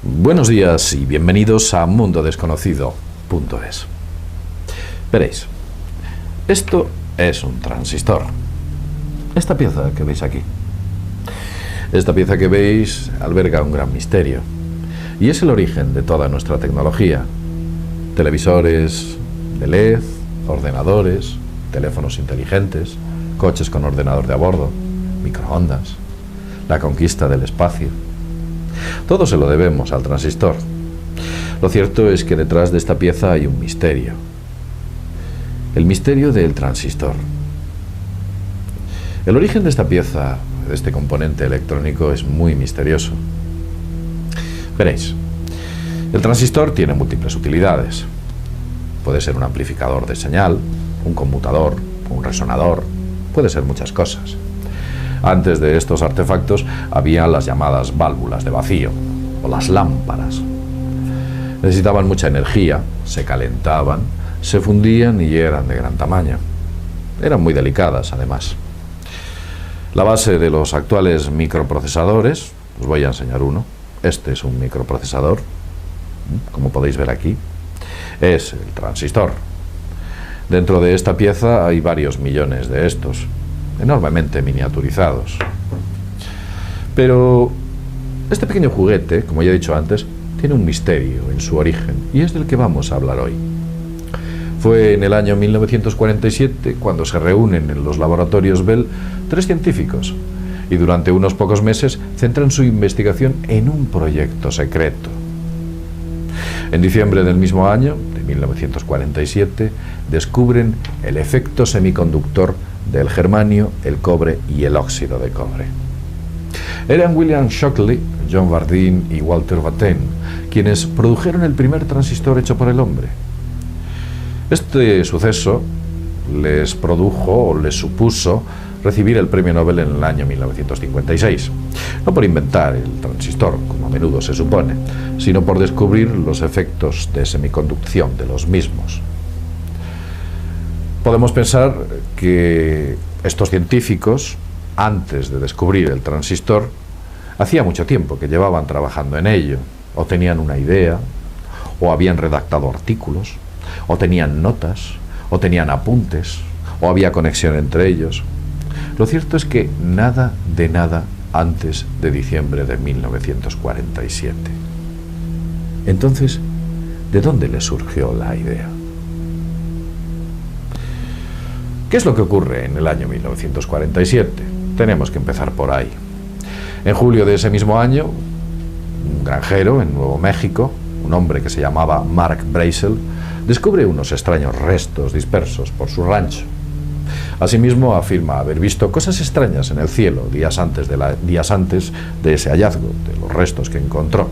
Buenos días y bienvenidos a mundodesconocido.es. Veréis, esto es un transistor. Esta pieza que veis aquí. Esta pieza que veis alberga un gran misterio. Y es el origen de toda nuestra tecnología. Televisores de LED, ordenadores, teléfonos inteligentes, coches con ordenador de a bordo, microondas, la conquista del espacio. Todo se lo debemos al transistor. Lo cierto es que detrás de esta pieza hay un misterio. El misterio del transistor. El origen de esta pieza, de este componente electrónico, es muy misterioso. Veréis, el transistor tiene múltiples utilidades. Puede ser un amplificador de señal, un conmutador, un resonador, puede ser muchas cosas. Antes de estos artefactos había las llamadas válvulas de vacío, o las lámparas. Necesitaban mucha energía, se calentaban, se fundían y eran de gran tamaño. Eran muy delicadas, además. La base de los actuales microprocesadores, os voy a enseñar uno. Este es un microprocesador, como podéis ver aquí, es el transistor. Dentro de esta pieza hay varios millones de estos, enormemente miniaturizados. Pero este pequeño juguete, como ya he dicho antes, tiene un misterio en su origen, y es del que vamos a hablar hoy. Fue en el año 1947 cuando se reúnen en los laboratorios Bell 3 científicos, y durante unos pocos meses centran su investigación en un proyecto secreto. En diciembre del mismo año, de 1947, descubren el efecto semiconductor del germanio, el cobre y el óxido de cobre. Eran William Shockley, John Bardeen y Walter Batten quienes produjeron el primer transistor hecho por el hombre. Este suceso les produjo o les supuso recibir el premio Nobel en el año 1956, no por inventar el transistor, como a menudo se supone, sino por descubrir los efectos de semiconducción de los mismos. Podemos pensar que estos científicos, antes de descubrir el transistor, hacía mucho tiempo que llevaban trabajando en ello, o tenían una idea, o habían redactado artículos, o tenían notas, o tenían apuntes, o había conexión entre ellos. Lo cierto es que nada de nada antes de diciembre de 1947. Entonces, ¿de dónde les surgió la idea? ¿Qué es lo que ocurre en el año 1947? Tenemos que empezar por ahí. En julio de ese mismo año, un granjero en Nuevo México, un hombre que se llamaba Mark Brazel, descubre unos extraños restos dispersos por su rancho. Asimismo, afirma haber visto cosas extrañas en el cielo días antes de ese hallazgo, de los restos que encontró.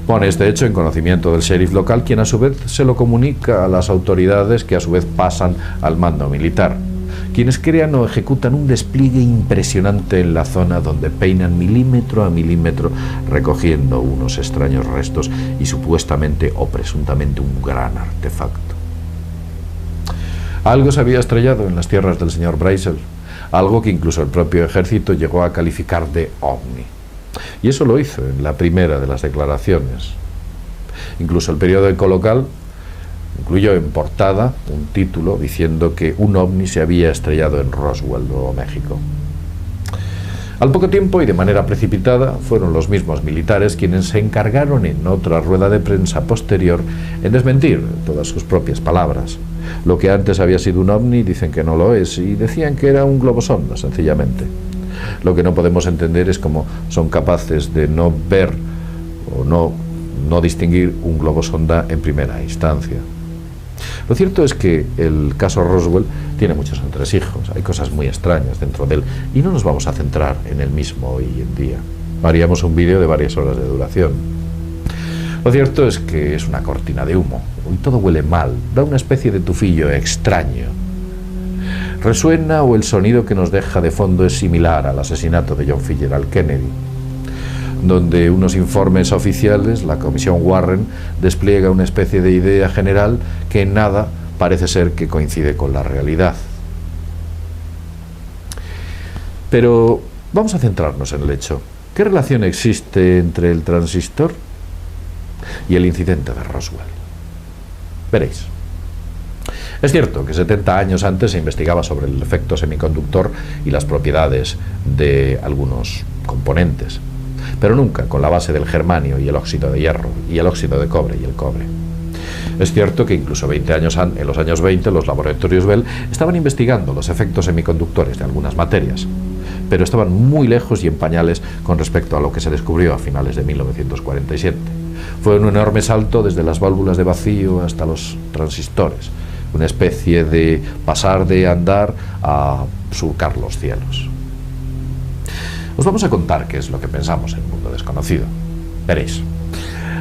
Pone este hecho en conocimiento del sheriff local, quien a su vez se lo comunica a las autoridades, que a su vez pasan al mando militar, quienes crean o ejecutan un despliegue impresionante en la zona, donde peinan milímetro a milímetro recogiendo unos extraños restos y supuestamente o presuntamente un gran artefacto. Algo se había estrellado en las tierras del señor Brazel, algo que incluso el propio ejército llegó a calificar de ovni. Y eso lo hizo en la primera de las declaraciones. Incluso el periódico local incluyó en portada un título diciendo que un ovni se había estrellado en Roswell, Nuevo México. Al poco tiempo y de manera precipitada, fueron los mismos militares quienes se encargaron en otra rueda de prensa posterior en desmentir todas sus propias palabras. Lo que antes había sido un ovni dicen que no lo es, y decían que era un globosonda, sencillamente. Lo que no podemos entender es cómo son capaces de no ver o no distinguir un globosonda en primera instancia. Lo cierto es que el caso Roswell tiene muchos entresijos, hay cosas muy extrañas dentro de él, y no nos vamos a centrar en el mismo hoy en día. Haríamos un vídeo de varias horas de duración. Lo cierto es que es una cortina de humo, y todo huele mal, da una especie de tufillo extraño. Resuena, o el sonido que nos deja de fondo es similar al asesinato de John F. Kennedy, donde unos informes oficiales, la Comisión Warren, despliega una especie de idea general que en nada parece ser que coincide con la realidad. Pero vamos a centrarnos en el hecho. ¿Qué relación existe entre el transistor y el incidente de Roswell. Veréis. Es cierto que 70 años antes se investigaba sobre el efecto semiconductor y las propiedades de algunos componentes, pero nunca con la base del germanio y el óxido de hierro, y el óxido de cobre y el cobre. Es cierto que incluso en los años 20 los laboratorios Bell estaban investigando los efectos semiconductores de algunas materias, pero estaban muy lejos y en pañales con respecto a lo que se descubrió a finales de 1947. Fue un enorme salto desde las válvulas de vacío hasta los transistores, una especie de pasar de andar a surcar los cielos. Os vamos a contar qué es lo que pensamos en el mundo desconocido. Veréis.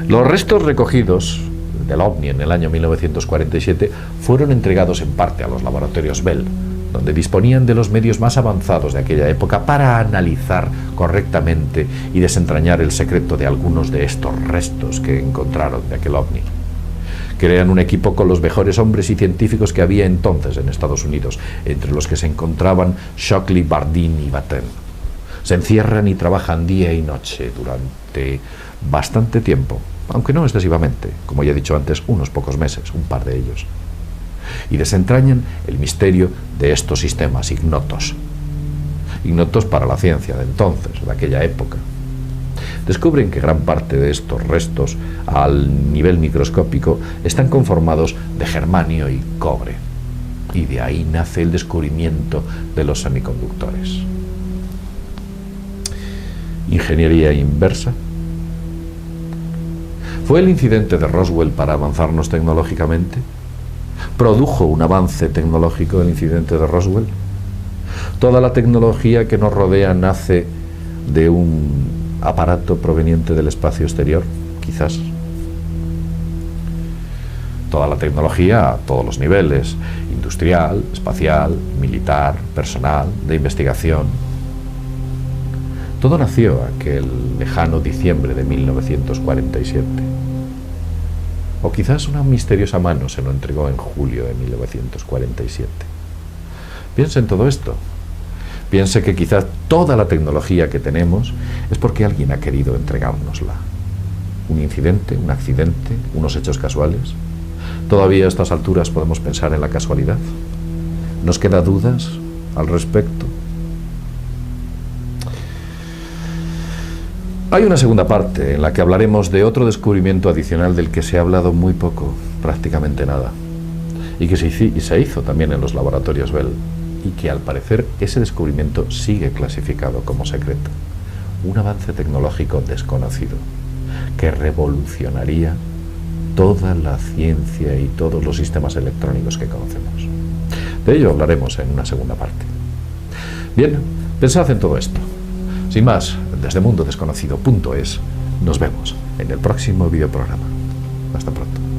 Los restos recogidos del OVNI en el año 1947 fueron entregados en parte a los laboratorios Bell, donde disponían de los medios más avanzados de aquella época para analizar correctamente y desentrañar el secreto de algunos de estos restos que encontraron de aquel OVNI. Crean un equipo con los mejores hombres y científicos que había entonces en Estados Unidos, entre los que se encontraban Shockley, Bardeen y Batten. Se encierran y trabajan día y noche durante bastante tiempo, aunque no excesivamente, como ya he dicho antes, unos pocos meses, un par de ellos, y desentrañan el misterio de estos sistemas ignotos para la ciencia de entonces, de aquella época. Descubren que gran parte de estos restos, al nivel microscópico, están conformados de germanio y cobre, y de ahí nace el descubrimiento de los semiconductores. Ingeniería inversa. ¿Fue el incidente de Roswell para avanzarnos tecnológicamente? ¿Produjo un avance tecnológico el incidente de Roswell? ¿Toda la tecnología que nos rodea nace de un aparato proveniente del espacio exterior? Quizás. Toda la tecnología a todos los niveles, industrial, espacial, militar, personal, de investigación. Todo nació aquel lejano diciembre de 1947. O quizás una misteriosa mano se lo entregó en julio de 1947. Piensa en todo esto. Piense que quizás toda la tecnología que tenemos es porque alguien ha querido entregárnosla. Un incidente, un accidente, unos hechos casuales. ¿Todavía a estas alturas podemos pensar en la casualidad? ¿Nos quedan dudas al respecto? Hay una segunda parte en la que hablaremos de otro descubrimiento adicional del que se ha hablado muy poco, prácticamente nada, y que se hizo también en los laboratorios Bell, y que al parecer ese descubrimiento sigue clasificado como secreto. Un avance tecnológico desconocido que revolucionaría toda la ciencia y todos los sistemas electrónicos que conocemos. De ello hablaremos en una segunda parte. Bien, pensad en todo esto. Sin más, desde mundodesconocido.es nos vemos en el próximo videoprograma. Hasta pronto.